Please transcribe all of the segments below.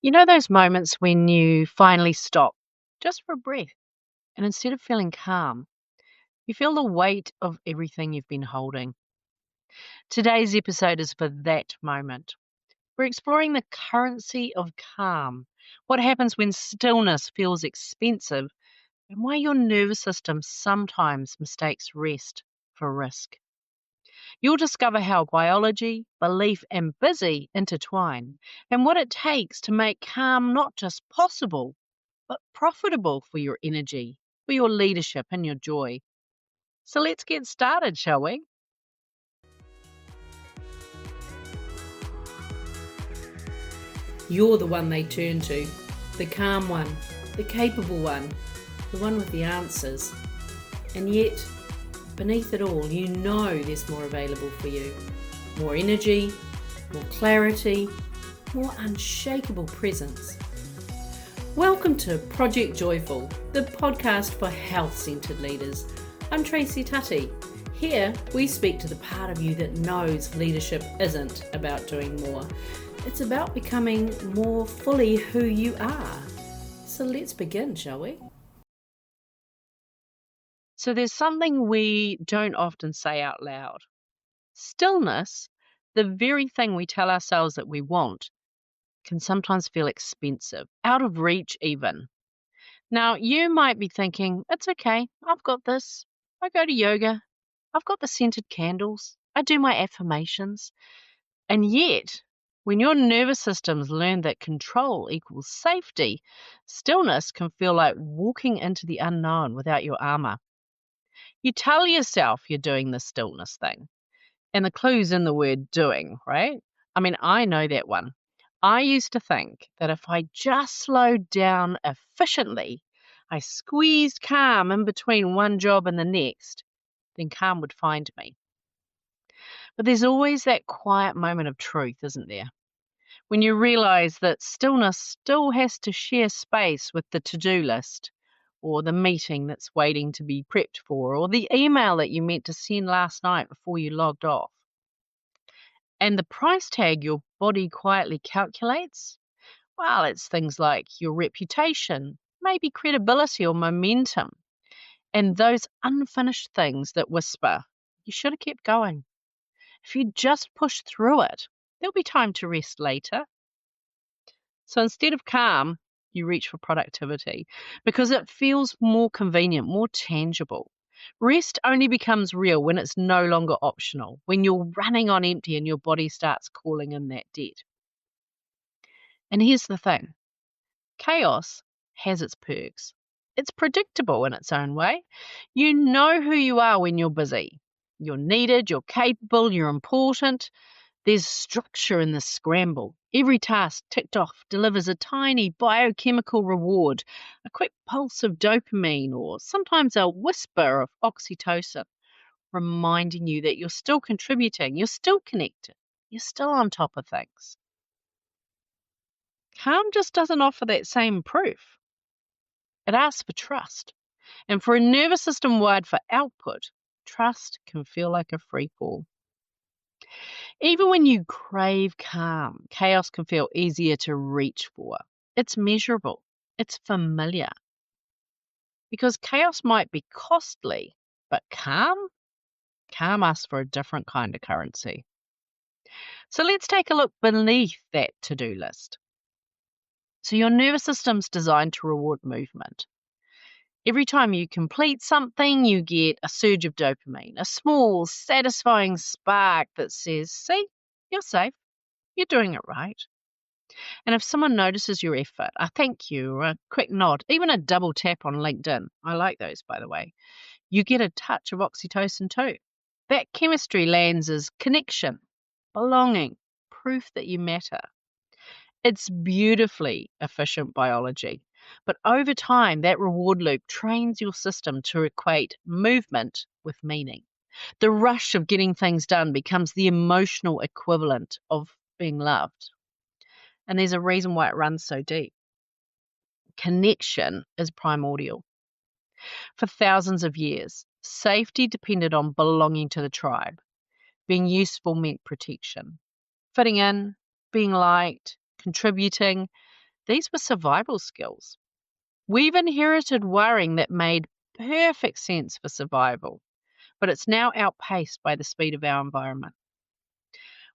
You know those moments when you finally stop just for a breath, and instead of feeling calm, you feel the weight of everything you've been holding. Today's episode is for that moment. We're exploring the currency of calm, what happens when stillness feels expensive, and why your nervous system sometimes mistakes rest for risk. You'll discover how biology, belief, and busy intertwine, and what it takes to make calm not just possible, but profitable for your energy, for your leadership, and your joy. So let's get started, shall we? You're the one they turn to, the calm one, the capable one, the one with the answers. And yet, beneath it all, you know there's more available for you. More energy, more clarity, more unshakable presence. Welcome to Project Joyful, the podcast for health-centered leaders. I'm Tracy Tutty. Here, we speak to the part of you that knows leadership isn't about doing more. It's about becoming more fully who you are. So let's begin, shall we? So there's something we don't often say out loud. Stillness, the very thing we tell ourselves that we want, can sometimes feel expensive, out of reach even. Now, you might be thinking, it's okay, I've got this. I go to yoga. I've got the scented candles. I do my affirmations. And yet, when your nervous system's learned that control equals safety, stillness can feel like walking into the unknown without your armor. You tell yourself you're doing the stillness thing, and the clue's in the word doing, right? I mean, I know that one. I used to think that if I just slowed down efficiently, I squeezed calm in between one job and the next, then calm would find me. But there's always that quiet moment of truth, isn't there? When you realize that stillness still has to share space with the to-do list, or the meeting that's waiting to be prepped for, or the email that you meant to send last night before you logged off. And the price tag your body quietly calculates, well, it's things like your reputation, maybe credibility or momentum, and those unfinished things that whisper, you should have kept going. If you just push through it, there'll be time to rest later. So instead of calm, you reach for productivity because it feels more convenient, more tangible. Rest only becomes real when it's no longer optional, when you're running on empty and your body starts calling in that debt. And here's the thing, chaos has its perks. It's predictable in its own way. You know who you are when you're busy. You're needed, you're capable, you're important. There's structure in the scramble. Every task ticked off delivers a tiny biochemical reward, a quick pulse of dopamine, or sometimes a whisper of oxytocin, reminding you that you're still contributing, you're still connected, you're still on top of things. Calm just doesn't offer that same proof. It asks for trust. And for a nervous system wired for output, trust can feel like a free fall. Even when you crave calm, chaos can feel easier to reach for. It's measurable. It's familiar. Because chaos might be costly, but calm asks for a different kind of currency. So let's take a look beneath that to-do list. So your nervous system's designed to reward movement. Every time you complete something, you get a surge of dopamine, a small, satisfying spark that says, see, you're safe, you're doing it right. And if someone notices your effort, a thank you or a quick nod, even a double tap on LinkedIn, I like those, by the way, you get a touch of oxytocin too. That chemistry lands as connection, belonging, proof that you matter. It's beautifully efficient biology. But over time, that reward loop trains your system to equate movement with meaning. The rush of getting things done becomes the emotional equivalent of being loved. And there's a reason why it runs so deep. Connection is primordial. For thousands of years, safety depended on belonging to the tribe. Being useful meant protection. Fitting in, being liked, contributing, These were survival skills. We've inherited wiring that made perfect sense for survival, but it's now outpaced by the speed of our environment.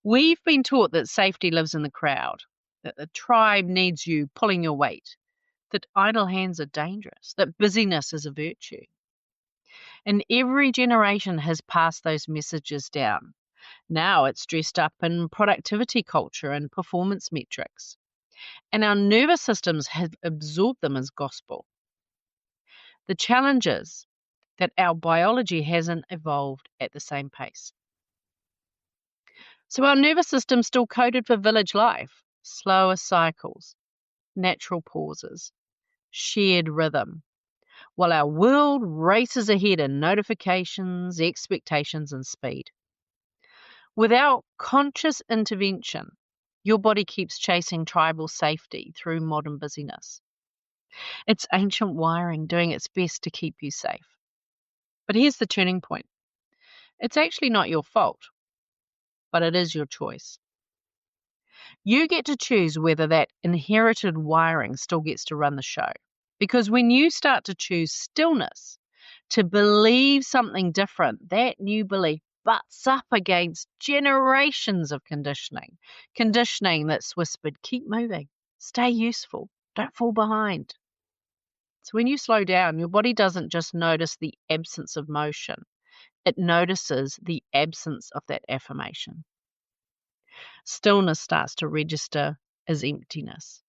We've been taught that safety lives in the crowd, that the tribe needs you pulling your weight, that idle hands are dangerous, that busyness is a virtue. And every generation has passed those messages down. Now it's dressed up in productivity culture and performance metrics. And our nervous systems have absorbed them as gospel. The challenge is that our biology hasn't evolved at the same pace. So our nervous system's still coded for village life, slower cycles, natural pauses, shared rhythm, while our world races ahead in notifications, expectations, and speed. Without conscious intervention, your body keeps chasing tribal safety through modern busyness. It's ancient wiring doing its best to keep you safe. But here's the turning point. It's actually not your fault, but it is your choice. You get to choose whether that inherited wiring still gets to run the show. Because when you start to choose stillness, to believe something different, that new belief butts up against generations of conditioning. Conditioning that's whispered, keep moving, stay useful, don't fall behind. So when you slow down, your body doesn't just notice the absence of motion, it notices the absence of that affirmation. Stillness starts to register as emptiness.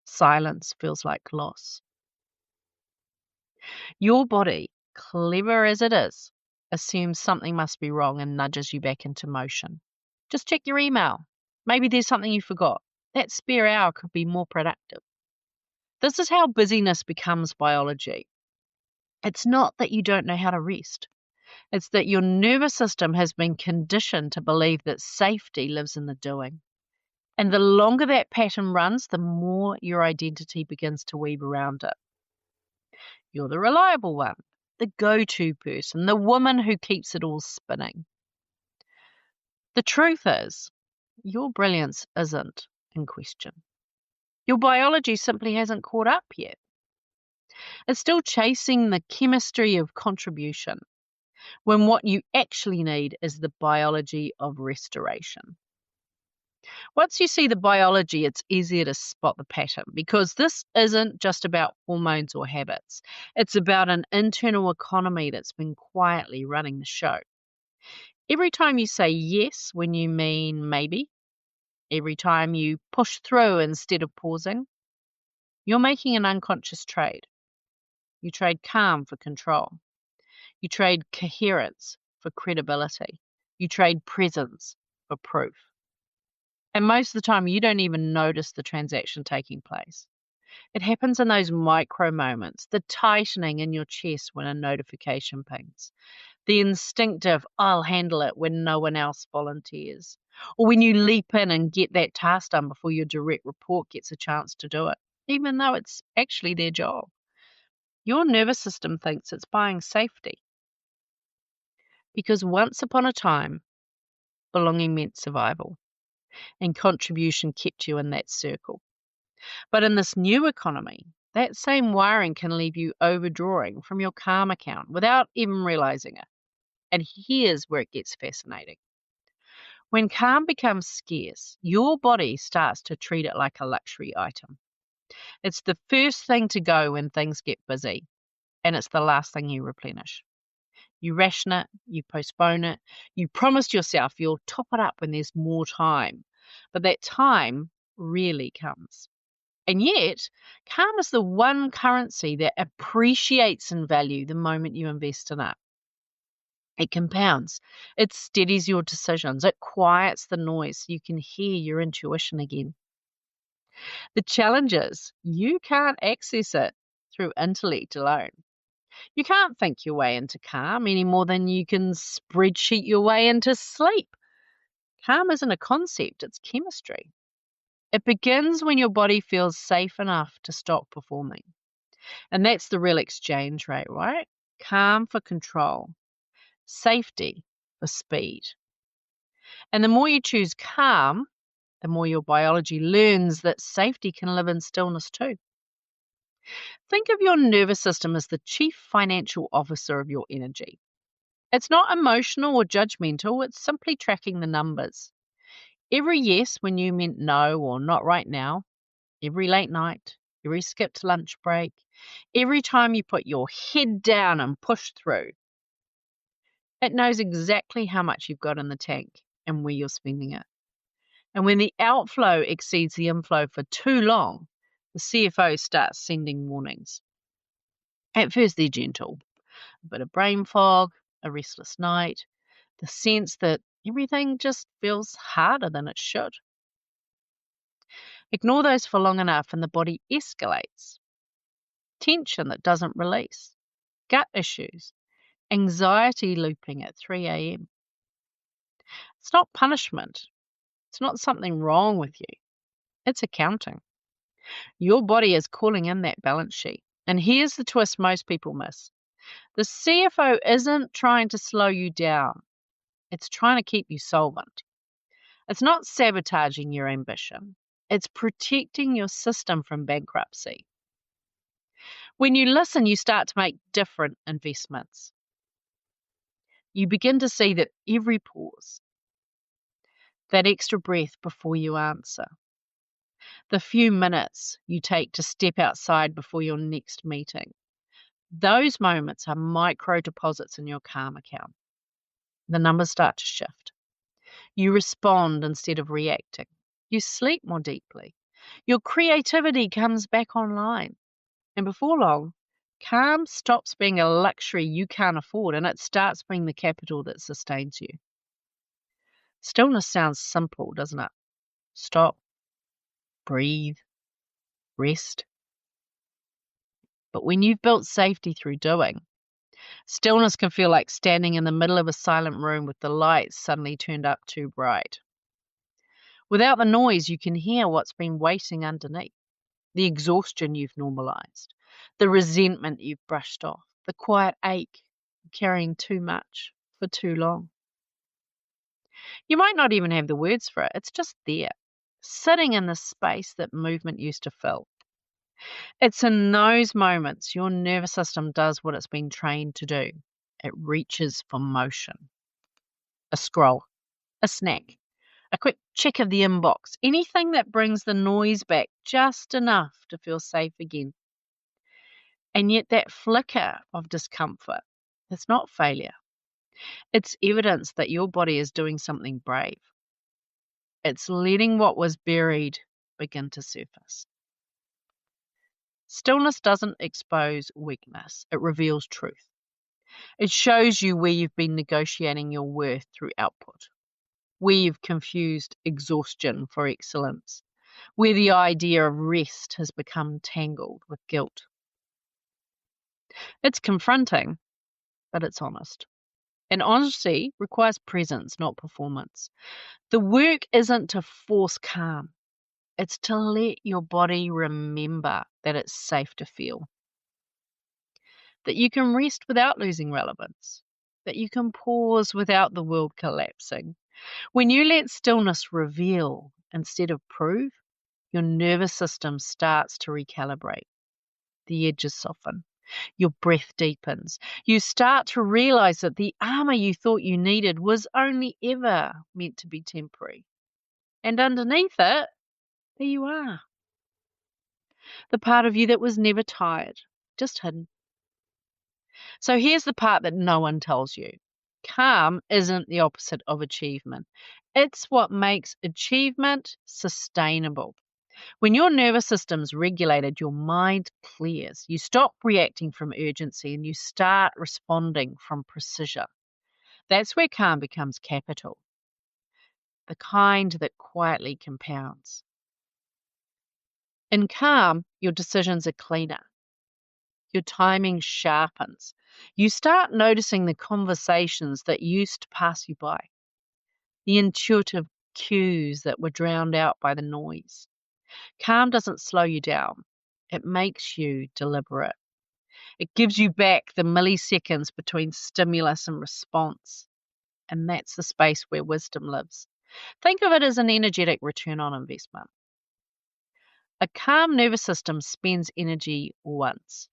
Silence feels like loss. Your body, clever as it is, assumes something must be wrong and nudges you back into motion. Just check your email. Maybe there's something you forgot. That spare hour could be more productive. This is how busyness becomes biology. It's not that you don't know how to rest. It's that your nervous system has been conditioned to believe that safety lives in the doing. And the longer that pattern runs, the more your identity begins to weave around it. You're the reliable one, the go-to person, the woman who keeps it all spinning. The truth is, your brilliance isn't in question. Your biology simply hasn't caught up yet. It's still chasing the chemistry of contribution, when what you actually need is the biology of restoration. Once you see the biology, it's easier to spot the pattern because this isn't just about hormones or habits. It's about an internal economy that's been quietly running the show. Every time you say yes when you mean maybe, every time you push through instead of pausing, you're making an unconscious trade. You trade calm for control. You trade coherence for credibility. You trade presence for proof. And most of the time, you don't even notice the transaction taking place. It happens in those micro moments, the tightening in your chest when a notification pings, the instinctive, I'll handle it when no one else volunteers, or when you leap in and get that task done before your direct report gets a chance to do it, even though it's actually their job. Your nervous system thinks it's buying safety. Because once upon a time, belonging meant survival, and contribution kept you in that circle. But in this new economy, that same wiring can leave you overdrawing from your calm account without even realizing it. And here's where it gets fascinating. When calm becomes scarce, your body starts to treat it like a luxury item. It's the first thing to go when things get busy, and it's the last thing you replenish. You ration it, you postpone it, you promised yourself you'll top it up when there's more time. But that time rarely comes. And yet, calm is the one currency that appreciates in value the moment you invest in it. It compounds. It steadies your decisions. It quiets the noise so you can hear your intuition again. The challenge is you can't access it through intellect alone. You can't think your way into calm any more than you can spreadsheet your way into sleep. Calm isn't a concept, it's chemistry. It begins when your body feels safe enough to stop performing. And that's the real exchange rate, right? Calm for control, safety for speed. And the more you choose calm, the more your biology learns that safety can live in stillness too. Think of your nervous system as the chief financial officer of your energy. It's not emotional or judgmental, it's simply tracking the numbers. Every yes when you meant no or not right now, every late night, every skipped lunch break, every time you put your head down and push through. It knows exactly how much you've got in the tank and where you're spending it. And when the outflow exceeds the inflow for too long, the CFO starts sending warnings. At first, they're gentle. A bit of brain fog, a restless night, the sense that everything just feels harder than it should. Ignore those for long enough and the body escalates. Tension that doesn't release, gut issues, anxiety looping at 3 a.m. It's not punishment. It's not something wrong with you. It's accounting. Your body is calling in that balance sheet. And here's the twist most people miss. The CFO isn't trying to slow you down. It's trying to keep you solvent. It's not sabotaging your ambition. It's protecting your system from bankruptcy. When you listen, you start to make different investments. You begin to see that every pause, that extra breath before you answer, the few minutes you take to step outside before your next meeting, those moments are micro deposits in your calm account. The numbers start to shift. You respond instead of reacting. You sleep more deeply. Your creativity comes back online. And before long, calm stops being a luxury you can't afford and it starts being the capital that sustains you. Stillness sounds simple, doesn't it? Stop, breathe, rest. But when you've built safety through doing, stillness can feel like standing in the middle of a silent room with the lights suddenly turned up too bright. Without the noise, you can hear what's been waiting underneath. The exhaustion you've normalized, the resentment you've brushed off, the quiet ache of carrying too much for too long. You might not even have the words for it. It's just there, sitting in the space that movement used to fill. It's in those moments your nervous system does what it's been trained to do. It reaches for motion. A scroll, a snack, a quick check of the inbox, anything that brings the noise back just enough to feel safe again. And yet that flicker of discomfort, it's not failure. It's evidence that your body is doing something brave. It's letting what was buried begin to surface. Stillness doesn't expose weakness. It reveals truth. It shows you where you've been negotiating your worth through output, where you've confused exhaustion for excellence, where the idea of rest has become tangled with guilt. It's confronting, but it's honest. And honesty requires presence, not performance. The work isn't to force calm. It's to let your body remember that it's safe to feel. That you can rest without losing relevance. That you can pause without the world collapsing. When you let stillness reveal instead of prove, your nervous system starts to recalibrate. The edges soften. Your breath deepens. You start to realize that the armor you thought you needed was only ever meant to be temporary. And underneath it, there you are. The part of you that was never tired, just hidden. So here's the part that no one tells you. Calm isn't the opposite of achievement. It's what makes achievement sustainable. When your nervous system's regulated, your mind clears. You stop reacting from urgency and you start responding from precision. That's where calm becomes capital, the kind that quietly compounds. In calm, your decisions are cleaner. Your timing sharpens. You start noticing the conversations that used to pass you by, the intuitive cues that were drowned out by the noise. Calm doesn't slow you down. It makes you deliberate. It gives you back the milliseconds between stimulus and response. And that's the space where wisdom lives. Think of it as an energetic return on investment. A calm nervous system spends energy once.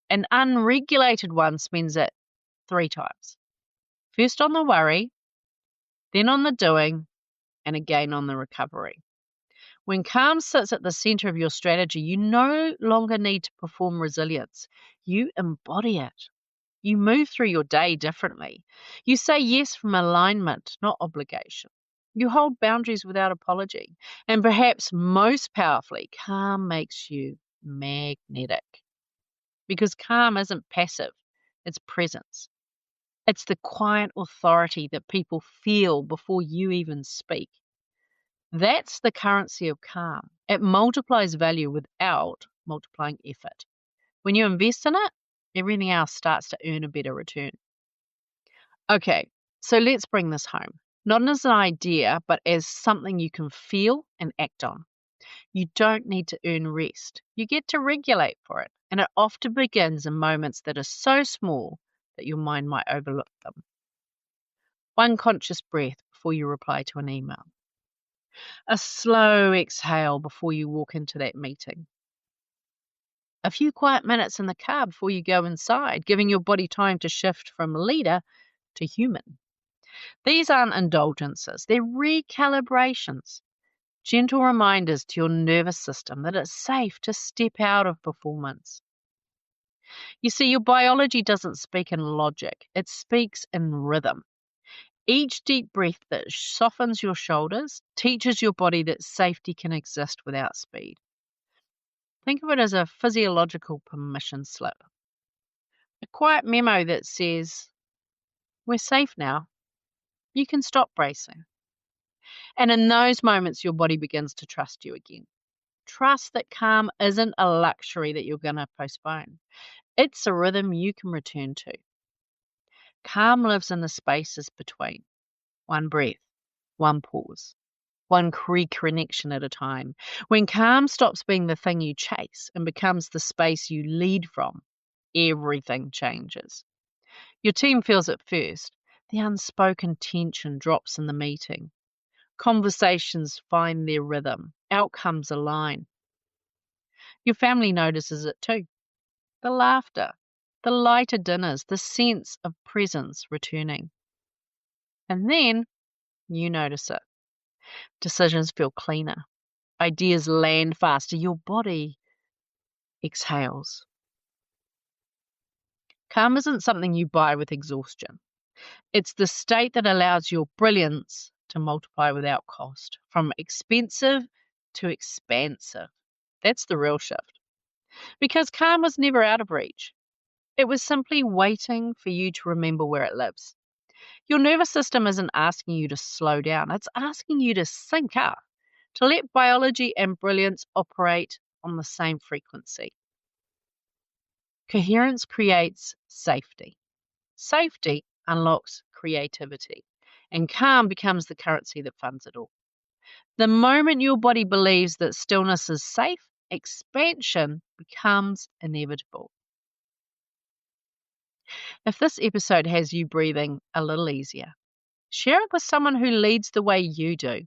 An unregulated one spends it 3 times. First on the worry, then on the doing, and again on the recovery. When calm sits at the center of your strategy, you no longer need to perform resilience. You embody it. You move through your day differently. You say yes from alignment, not obligation. You hold boundaries without apology. And perhaps most powerfully, calm makes you magnetic. Because calm isn't passive, it's presence. It's the quiet authority that people feel before you even speak. That's the currency of calm. It multiplies value without multiplying effort. When you invest in it, everything else starts to earn a better return. Okay, so let's bring this home. Not as an idea, but as something you can feel and act on. You don't need to earn rest. You get to regulate for it. And it often begins in moments that are so small that your mind might overlook them. One conscious breath before you reply to an email. A slow exhale before you walk into that meeting. A few quiet minutes in the car before you go inside, giving your body time to shift from leader to human. These aren't indulgences, they're recalibrations. Gentle reminders to your nervous system that it's safe to step out of performance. You see, your biology doesn't speak in logic, it speaks in rhythm. Each deep breath that softens your shoulders teaches your body that safety can exist without speed. Think of it as a physiological permission slip. A quiet memo that says, "We're safe now. You can stop bracing." And in those moments, your body begins to trust you again. Trust that calm isn't a luxury that you're going to postpone. It's a rhythm you can return to. Calm lives in the spaces between. One breath, one pause, one reconnection at a time. When calm stops being the thing you chase and becomes the space you lead from, everything changes. Your team feels it first. The unspoken tension drops in the meeting. Conversations find their rhythm. Outcomes align. Your family notices it too. The laughter, the lighter dinners, the sense of presence returning. And then you notice it. Decisions feel cleaner. Ideas land faster. Your body exhales. Calm isn't something you buy with exhaustion. It's the state that allows your brilliance to multiply without cost, from expensive to expansive. That's the real shift. Because calm was never out of reach. It was simply waiting for you to remember where it lives. Your nervous system isn't asking you to slow down. It's asking you to sync up, to let biology and brilliance operate on the same frequency. Coherence creates safety. Safety unlocks creativity. And calm becomes the currency that funds it all. The moment your body believes that stillness is safe, expansion becomes inevitable. If this episode has you breathing a little easier, share it with someone who leads the way you do,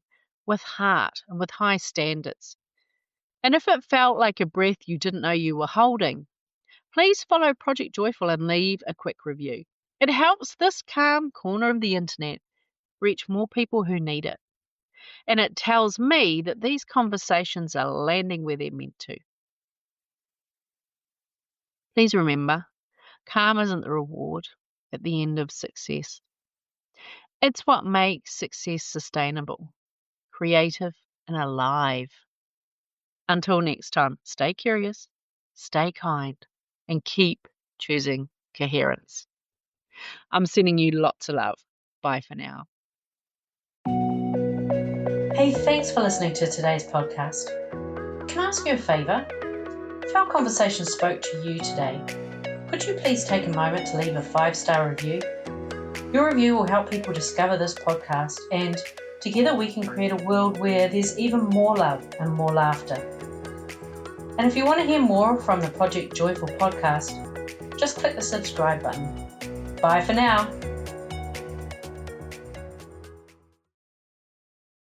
with heart and with high standards. And if it felt like a breath you didn't know you were holding, please follow Project Joyful and leave a quick review. It helps this calm corner of the internet reach more people who need it. And it tells me that these conversations are landing where they're meant to. Please remember, calm isn't the reward at the end of success. It's what makes success sustainable, creative, and alive. Until next time, stay curious, stay kind, and keep choosing coherence. I'm sending you lots of love. Bye for now. Hey, thanks for listening to today's podcast. Can I ask you a favour? If our conversation spoke to you today, could you please take a moment to leave a 5-star review? Your review will help people discover this podcast, and together we can create a world where there's even more love and more laughter. And if you want to hear more from the Project Joyful podcast, just click the subscribe button. Bye for now.